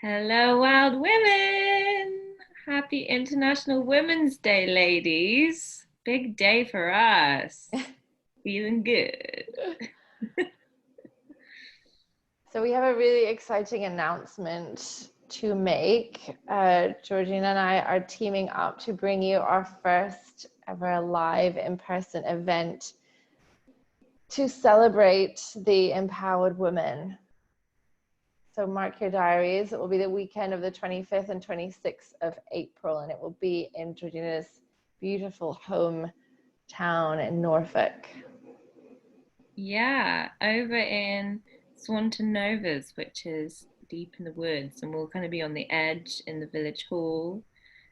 Hello, wild women! Happy International Women's Day, ladies. Big day for us. Feeling good. So we have a really exciting announcement to make. Georgina and I are teaming up to bring you our first ever live in-person event to celebrate the empowered women. So mark your diaries. It will be the weekend of the 25th and 26th of April, and it will be in Georgina's beautiful hometown in Norfolk. Yeah, over in Swanton Novas, which is deep in the woods, and we'll kind of be on the edge in the village hall.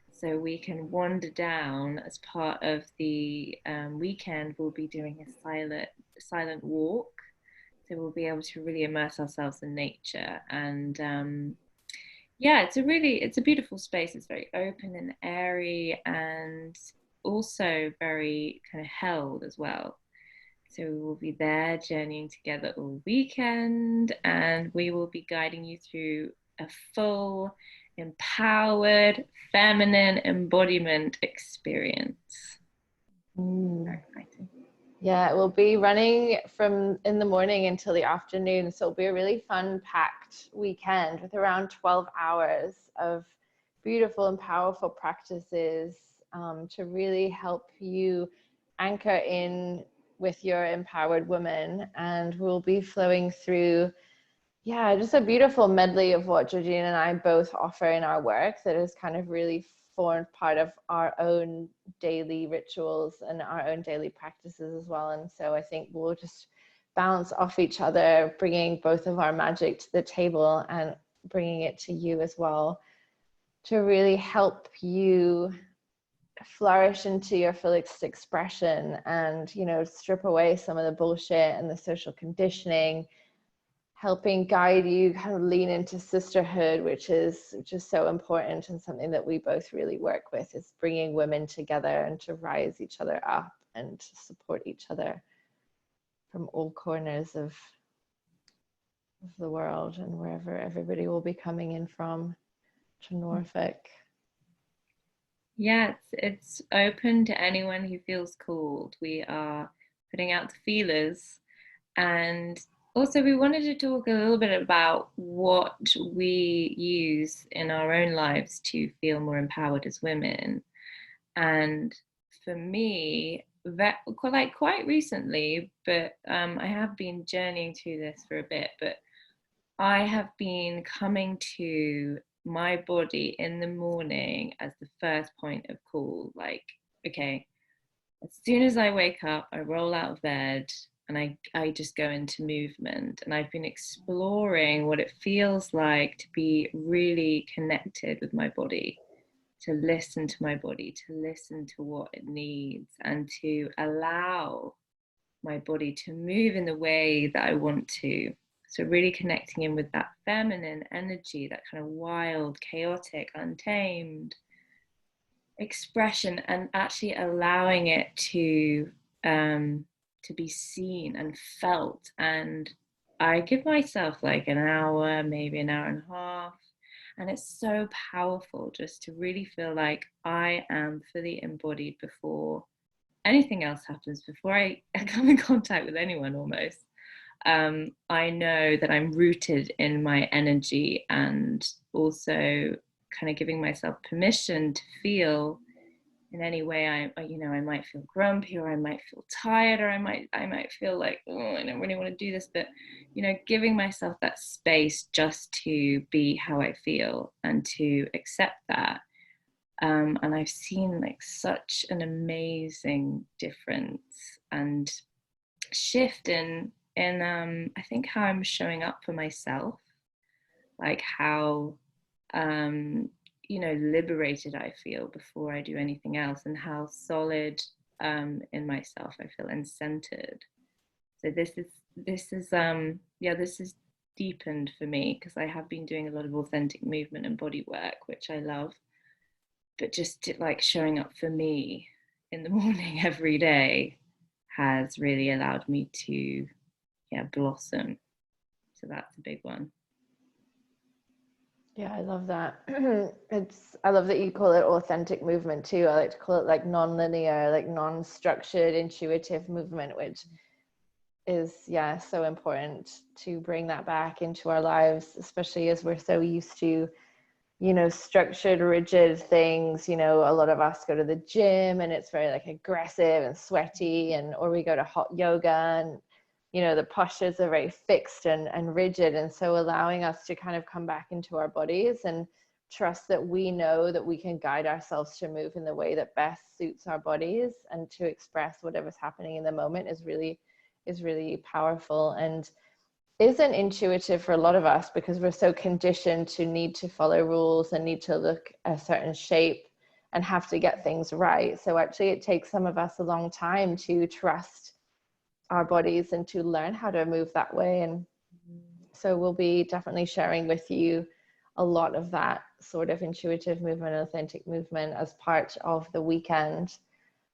So we can wander down as part of the weekend. We'll be doing a silent walk, so we'll be able to really immerse ourselves in nature. And yeah, it's a beautiful space. It's very open and airy, and also very kind of held as well. So we will be there journeying together all weekend, and we will be guiding you through a full, empowered, feminine embodiment experience. Very exciting. Yeah, it will be running from in the morning until the afternoon. So it'll be a really fun, packed weekend with around 12 hours of beautiful and powerful practices to really help you anchor in with your empowered woman. And we'll be flowing through, yeah, just a beautiful medley of what Georgina and I both offer in our work that is kind of really formed part of our own daily rituals and our own daily practices as well. And so I think we'll just bounce off each other, bringing both of our magic to the table and bringing it to you as well to really help you flourish into your fullest expression and, you know, strip away some of the bullshit and the social conditioning, helping guide you kind of lean into sisterhood, which is just so important, and something that we both really work with is bringing women together and to rise each other up and to support each other from all corners of the world and wherever everybody will be coming in from to Norfolk. Yeah, it's open to anyone who feels called. We are putting out the feelers, and also we wanted to talk a little bit about what we use in our own lives to feel more empowered as women. And for me, that quite recently, but I have been journeying through this for a bit, but I have been coming to my body in the morning as the first point of call. Like, okay, as soon as I wake up, I roll out of bed and I just go into movement. And I've been exploring what it feels like to be really connected with my body, to listen to my body, to listen to what it needs, and to allow my body to move in the way that I want to. So, really connecting in with that feminine energy, that kind of wild, chaotic, untamed expression, and actually allowing it to be seen and felt. And I give myself like an hour, maybe an hour and a half. And it's so powerful just to really feel like I am fully embodied before anything else happens, before I come in contact with anyone almost. I know that I'm rooted in my energy, and also kind of giving myself permission to feel in any way. I might feel grumpy, or I might feel tired, or I might feel like, oh, I don't really want to do this, but giving myself that space just to be how I feel and to accept that. And I've seen like such an amazing difference and shift in I think how I'm showing up for myself, like how liberated I feel before I do anything else, and how solid in myself I feel, and centered. So this is deepened for me, because I have been doing a lot of authentic movement and body work, which I love, but just like showing up for me in the morning every day has really allowed me to blossom. So that's a big one. Yeah, I love that. I love that you call it authentic movement too. I like to call it like non-linear, like non-structured, intuitive movement, which is, yeah, so important to bring that back into our lives, especially as we're so used to, structured, rigid things. A lot of us go to the gym and it's very like aggressive and sweaty, or we go to hot yoga and, the postures are very fixed and rigid. And so allowing us to kind of come back into our bodies and trust that we know that we can guide ourselves to move in the way that best suits our bodies and to express whatever's happening in the moment is really powerful, and isn't intuitive for a lot of us because we're so conditioned to need to follow rules and need to look a certain shape and have to get things right. So actually it takes some of us a long time to trust our bodies and to learn how to move that way. And so we'll be definitely sharing with you a lot of that sort of intuitive movement, authentic movement as part of the weekend.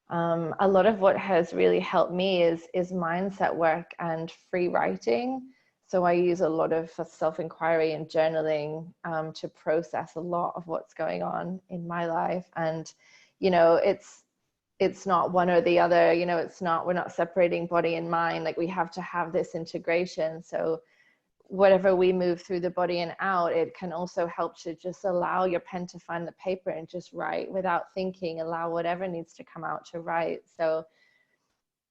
A lot of what has really helped me is mindset work and free writing. So I use a lot of self-inquiry and journaling to process a lot of what's going on in my life. And, it's not one or the other, we're not separating body and mind. Like we have to have this integration. So whatever we move through the body and out, it can also help to just allow your pen to find the paper and just write without thinking, allow whatever needs to come out to write. So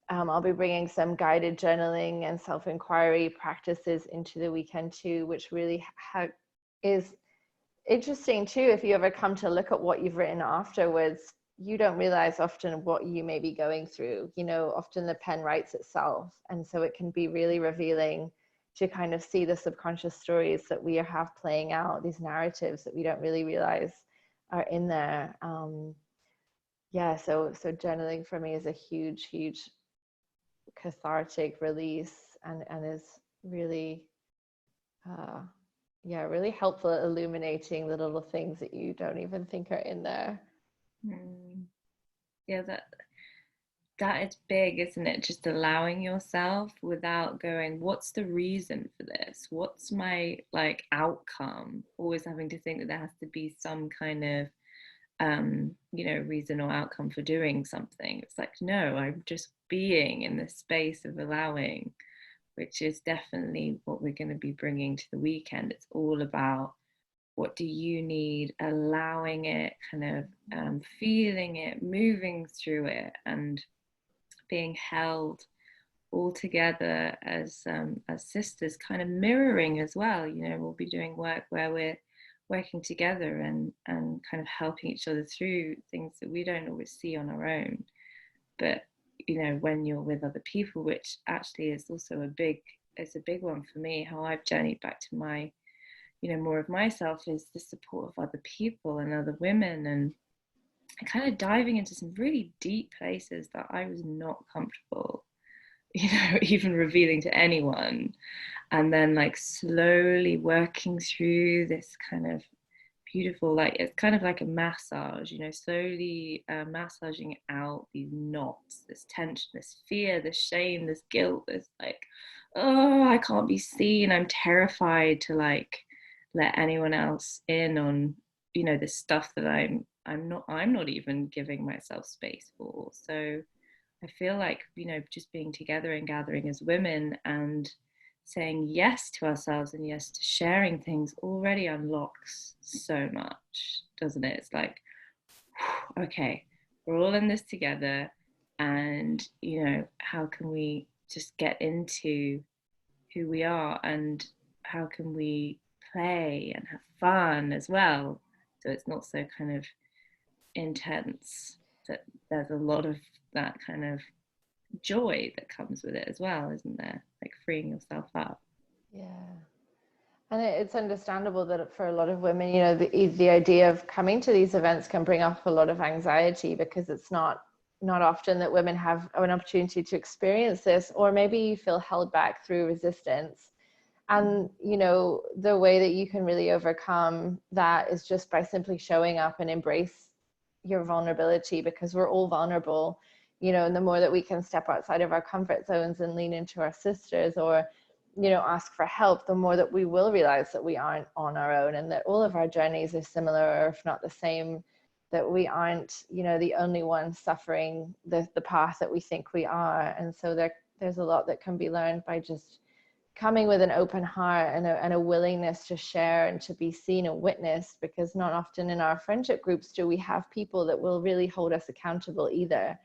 I'll be bringing some guided journaling and self-inquiry practices into the weekend too, which really is interesting too. If you ever come to look at what you've written afterwards, you don't realize often what you may be going through. Often the pen writes itself, and so it can be really revealing to kind of see the subconscious stories that we have playing out, these narratives that we don't really realize are in there. Yeah, so journaling for me is a huge cathartic release, and is really uh, yeah, really helpful at illuminating the little things that you don't even think are in there. Yeah, that is big, isn't it? Just allowing yourself without going, what's the reason for this? What's my like outcome? Always having to think that there has to be some kind of reason or outcome for doing something. It's like, no, I'm just being in this space of allowing, which is definitely what we're going to be bringing to the weekend. It's all about what do you need, allowing it, kind of feeling it, moving through it, and being held all together as sisters, kind of mirroring as well. We'll be doing work where we're working together and kind of helping each other through things that we don't always see on our own. But when you're with other people, which actually is also it's a big one for me, how I've journeyed back to my more of myself, is the support of other people and other women, and kind of diving into some really deep places that I was not comfortable even revealing to anyone, and then like slowly working through this kind of beautiful, like it's kind of like a massage, slowly massaging out these knots, this tension, this fear, this shame, this guilt, this like, oh, I can't be seen, I'm terrified to like let anyone else in on this stuff that I'm not even giving myself space for. So I feel like, just being together and gathering as women and saying yes to ourselves and yes to sharing things already unlocks so much, doesn't it? It's like, okay, we're all in this together. And, how can we just get into who we are, and how can we play and have fun as well? So it's not so kind of intense, that there's a lot of that kind of joy that comes with it as well, isn't there? Like freeing yourself up. Yeah. And it's understandable that for a lot of women, the idea of coming to these events can bring up a lot of anxiety, because it's not often that women have an opportunity to experience this, or maybe you feel held back through resistance. And, the way that you can really overcome that is just by simply showing up and embrace your vulnerability, because we're all vulnerable, and the more that we can step outside of our comfort zones and lean into our sisters, or ask for help, the more that we will realize that we aren't on our own, and that all of our journeys are similar, or if not the same, that we aren't, the only ones suffering the path that we think we are. And so there's a lot that can be learned by just coming with an open heart and a willingness to share and to be seen and witnessed, because not often in our friendship groups do we have people that will really hold us accountable either.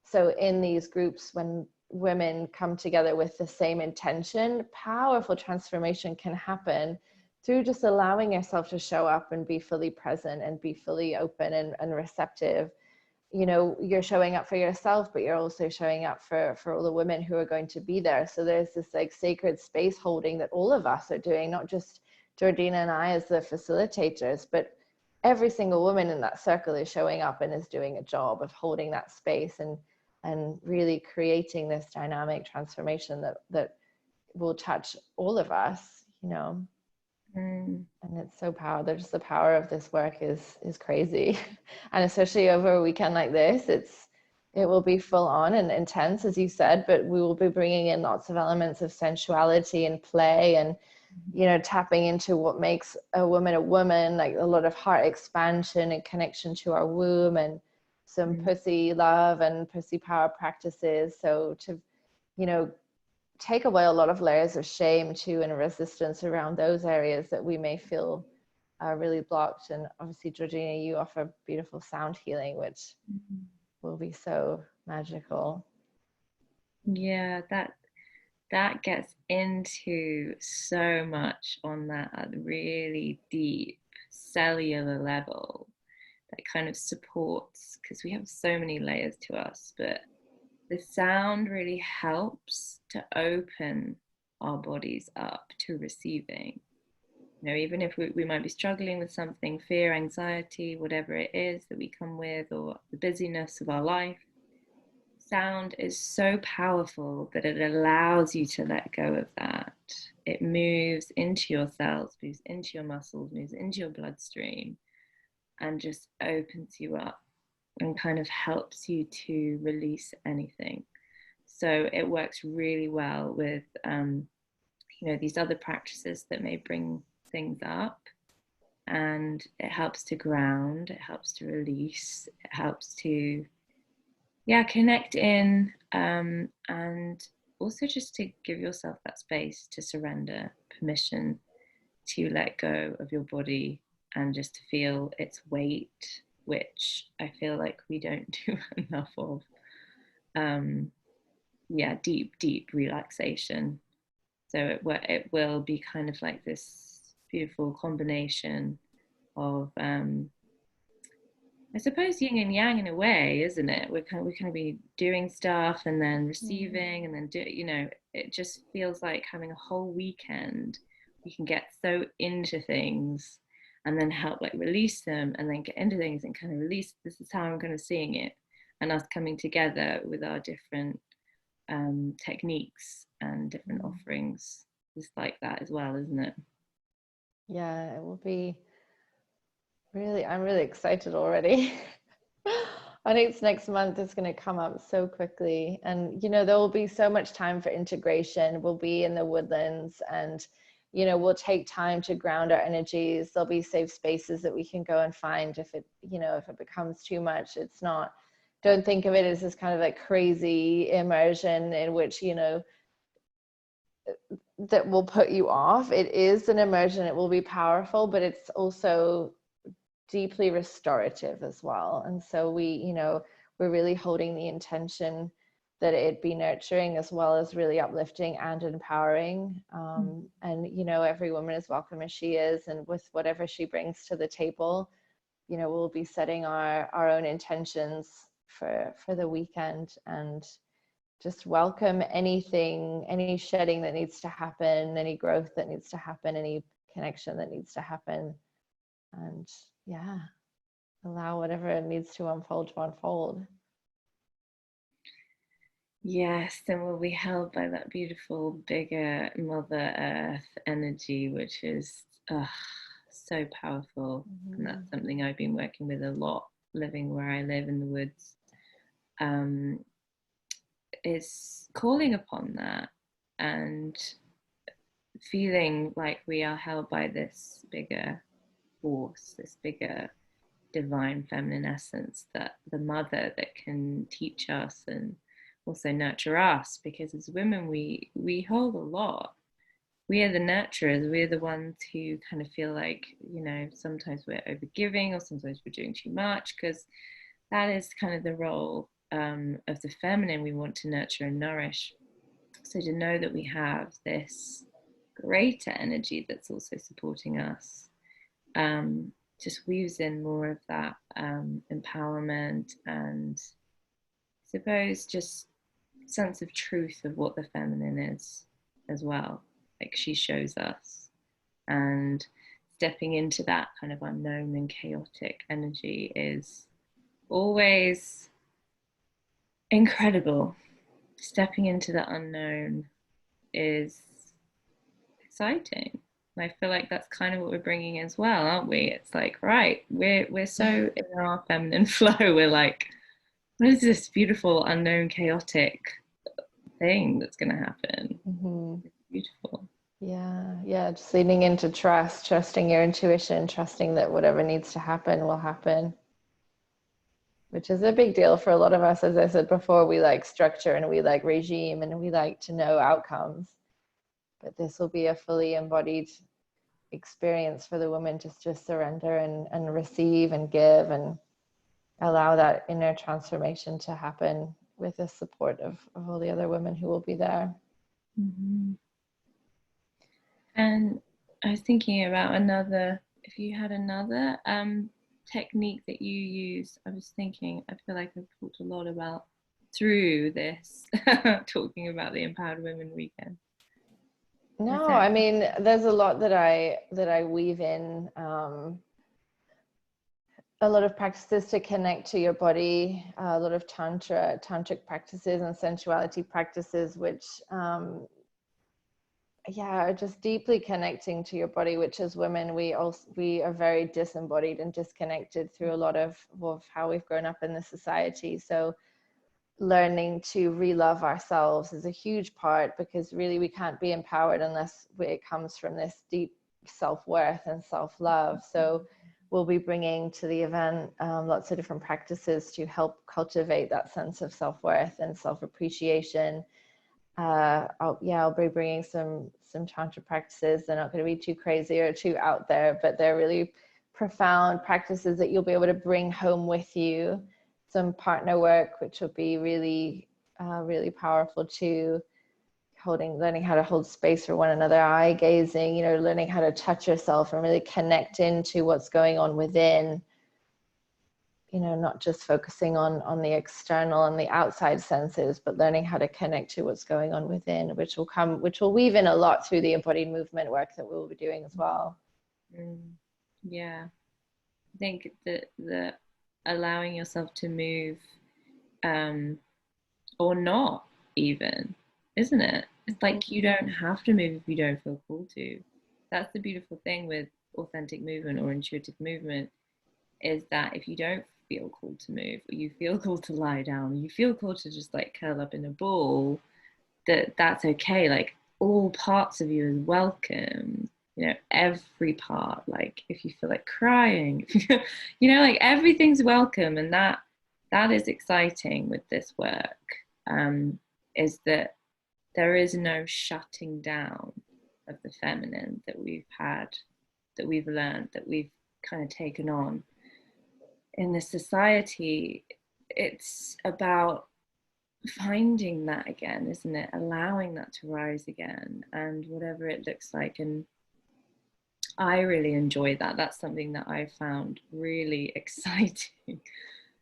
So in these groups, when women come together with the same intention, powerful transformation can happen through just allowing yourself to show up and be fully present and be fully open and receptive. You're showing up for yourself, but you're also showing up for all the women who are going to be there. So there's this like sacred space holding that all of us are doing, not just Georgina and I as the facilitators, but every single woman in that circle is showing up and is doing a job of holding that space and really creating this dynamic transformation that will touch all of us. And it's so powerful. Just the power of this work is crazy. And especially over a weekend like this, it will be full on and intense, as you said, but we will be bringing in lots of elements of sensuality and play, and tapping into what makes a woman, like a lot of heart expansion and connection to our womb, and some pussy love and pussy power practices. So to take away a lot of layers of shame too, and resistance around those areas that we may feel are really blocked. And obviously, Georgina, you offer beautiful sound healing, which will be so magical. Yeah, that gets into so much on that really deep cellular level that kind of supports, because we have so many layers to us, but the sound really helps to open our bodies up to receiving. Even if we might be struggling with something, fear, anxiety, whatever it is that we come with, or the busyness of our life, sound is so powerful that it allows you to let go of that. It moves into your cells, moves into your muscles, moves into your bloodstream, and just opens you up and kind of helps you to release anything. So it works really well with these other practices that may bring things up, and it helps to ground, it helps to release, it helps to connect in, and also just to give yourself that space to surrender, permission to let go of your body and just to feel its weight, which I feel like we don't do enough of. Deep relaxation. So it will be kind of like this beautiful combination of I suppose yin and yang in a way, isn't it? We're kind of be doing stuff and then receiving and then it just feels like having a whole weekend. We can get so into things and then help like release them, and then get into things and kind of release. This is how I'm kind of seeing it, and us coming together with our different techniques and different offerings is like that as well, isn't it? Yeah, it will be I'm really excited already. I think it's next month. It's going to come up so quickly. And, there will be so much time for integration. We'll be in the woodlands, and, we'll take time to ground our energies. There'll be safe spaces that we can go and find if it becomes too much. It's not, don't think of it as this kind of like crazy immersion in which, that will put you off. It is an immersion. It will be powerful, but it's also deeply restorative as well. And so we're really holding the intention that it be nurturing as well as really uplifting and empowering. And every woman is welcome as she is, and with whatever she brings to the table. We'll be setting our own intentions for the weekend, and just welcome anything, any shedding that needs to happen, any growth that needs to happen, any connection that needs to happen. And allow whatever needs to unfold. Yes, and we'll be held by that beautiful, bigger Mother Earth energy, which is so powerful. And that's something I've been working with a lot, living where I live in the woods. Is calling upon that and feeling like we are held by this bigger force, this bigger divine feminine essence, that the mother that can teach us and also nurture us, because as women we hold a lot. We are the nurturers. We're the ones who kind of feel like, sometimes we're overgiving or sometimes we're doing too much, because that is kind of the role of the feminine. We want to nurture and nourish. So to know that we have this greater energy that's also supporting us, just weaves in more of that empowerment and, I suppose, just sense of truth of what the feminine is as well. Like she shows us, and stepping into that kind of unknown and chaotic energy is always incredible. Stepping into the unknown is exciting. I feel like that's kind of what we're bringing as well, aren't we? It's like, right, we're so in our feminine flow. We're like, what is this beautiful, unknown, chaotic thing that's going to happen? Mm-hmm. It's beautiful. Yeah, just leaning into trust, trusting your intuition, trusting that whatever needs to happen will happen, which is a big deal for a lot of us. As I said before, we like structure and we like regime and we like to know outcomes, but this will be a fully embodied experience for the woman to just surrender and receive and give and allow that inner transformation to happen with the support of all the other women who will be there. Mm-hmm. And I was thinking about another, if you had another technique that you use. I was thinking, I feel like I've talked a lot about through this, talking about the Empowered Women Weekend. Is No, there? I mean, there's a lot that I weave in. A lot of practices to connect to your body, a lot of tantric practices and sensuality practices, which are just deeply connecting to your body, which as women we are very disembodied and disconnected through a lot of how we've grown up in the society. So learning to re-love ourselves is a huge part, because really we can't be empowered unless it comes from this deep self-worth and self-love. So we'll be bringing to the event lots of different practices to help cultivate that sense of self-worth and self-appreciation. I'll be bringing some tantra practices. They're not going to be too crazy or too out there, but they're really profound practices that you'll be able to bring home with you. Some partner work, which will be really, really powerful too. Learning how to hold space for one another, eye gazing, learning how to touch yourself and really connect into what's going on within. Not just focusing on the external and the outside senses, but learning how to connect to what's going on within, which will weave in a lot through the embodied movement work that we will be doing as well. Yeah, I think that the allowing yourself to move, or not even, isn't it? It's like you don't have to move if you don't feel called to. That's the beautiful thing with authentic movement or intuitive movement, is that if you don't feel called to move, or you feel called to lie down, or you feel called to just like curl up in a ball, that's okay. Like all parts of you is welcome. Every part. Like if you feel like crying, like everything's welcome, and that is exciting with this work. Is that there is no shutting down of the feminine that we've had, that we've learned, that we've kind of taken on in this society. It's about finding that again, isn't it? Allowing that to rise again, and whatever it looks like. And I really enjoy that. That's something that I found really exciting.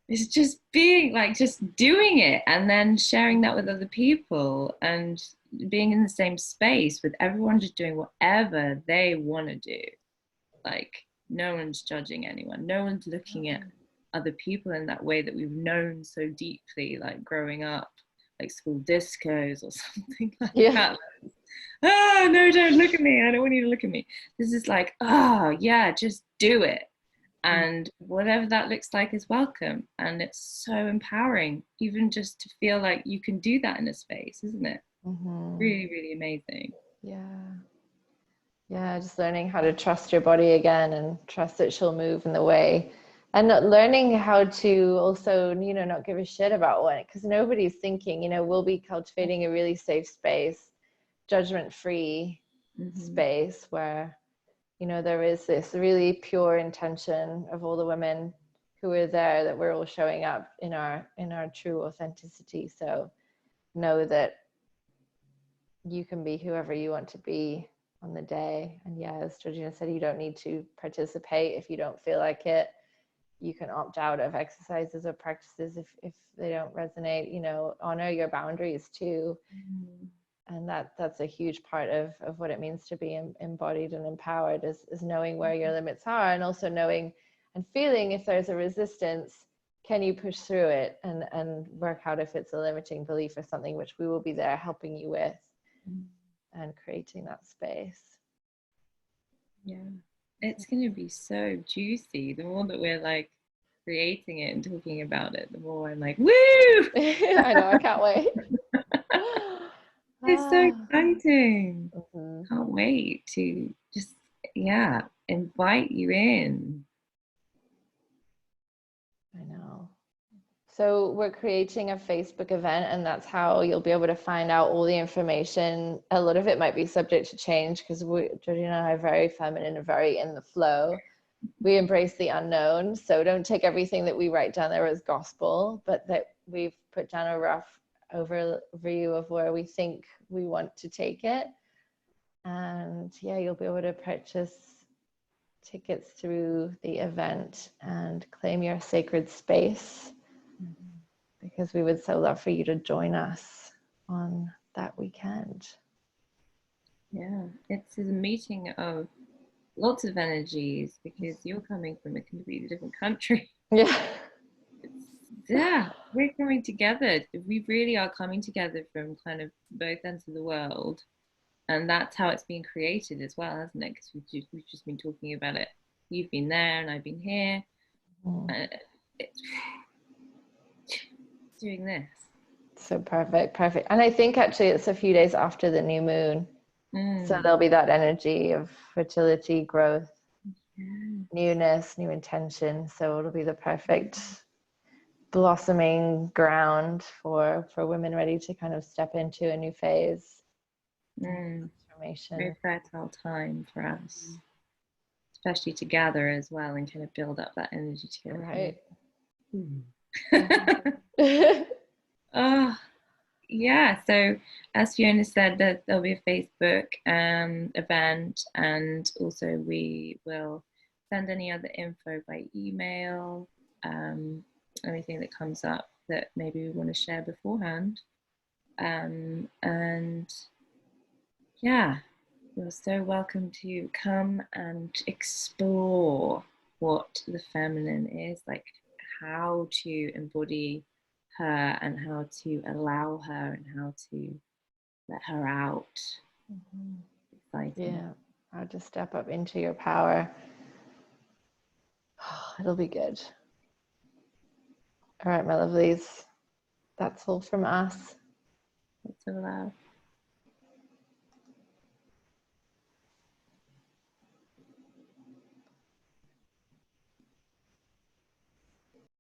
It's just being like, just doing it and then sharing that with other people, and being in the same space with everyone just doing whatever they want to do. Like no one's judging anyone. No one's looking at other people in that way that we've known so deeply, like growing up, like school discos or something like that. Oh no, don't look at me. I don't want you to look at me. This is like, oh yeah, just do it. And whatever that looks like is welcome. And it's so empowering, even just to feel like you can do that in a space, isn't it? Mm-hmm. Really, really amazing. Yeah. Yeah, just learning how to trust your body again and trust that she'll move in the way. And learning how to also, not give a shit about what, because nobody's thinking, we'll be cultivating a really safe space, judgment-free Mm-hmm. space where, there is this really pure intention of all the women who are there, that we're all showing up in our true authenticity. So know that you can be whoever you want to be on the day. And yeah, as Georgina said, you don't need to participate if you don't feel like it. You can opt out of exercises or practices if they don't resonate. Honor your boundaries too. Mm-hmm. And that's a huge part of what it means to be embodied and empowered, is knowing where your limits are, and also knowing and feeling if there's a resistance. Can you push through it and work out if it's a limiting belief or something, which we will be there helping you with, and creating that space. Yeah, it's going to be so juicy. The more that we're like creating it and talking about it, the more I'm like, woo! I know, I can't wait. It's so exciting. Mhm. Can't wait to just, yeah, invite you in. I know. So we're creating a Facebook event, and that's how you'll be able to find out all the information. A lot of it might be subject to change because Georgina and I are very feminine and very in the flow. We embrace the unknown. So don't take everything that we write down there as gospel, but that we've put down a rough overview of where we think we want to take it. And yeah, you'll be able to purchase tickets through the event and claim your sacred space, because we would so love for you to join us on that weekend. Yeah, it's a meeting of lots of energies because you're coming from a completely different country. Yeah. It's, yeah, we're coming together. We really are coming together from kind of both ends of the world. And that's how it's been created as well, hasn't it? Because we've just been talking about it. You've been there and I've been here. And it's doing this. So perfect. And I think actually it's a few days after the new moon. So Mm. there'll be that energy of fertility, growth, Yeah. newness, new intention. So it'll be the perfect blossoming ground for women ready to kind of step into a new phase of Mm. transformation. Very fertile time for us, especially to gather as well and kind of build up that energy together. Right. Mm. Oh, yeah. So, as Fiona said, that there'll be a Facebook event, and also we will send any other info by email, anything that comes up that maybe we want to share beforehand. And yeah, you're so welcome to come and explore what the feminine is, like how to embody her and how to allow her and how to let her out. Exciting. Yeah. How to step up into your power. It'll be good. All right, my lovelies. That's all from us. That's so loud.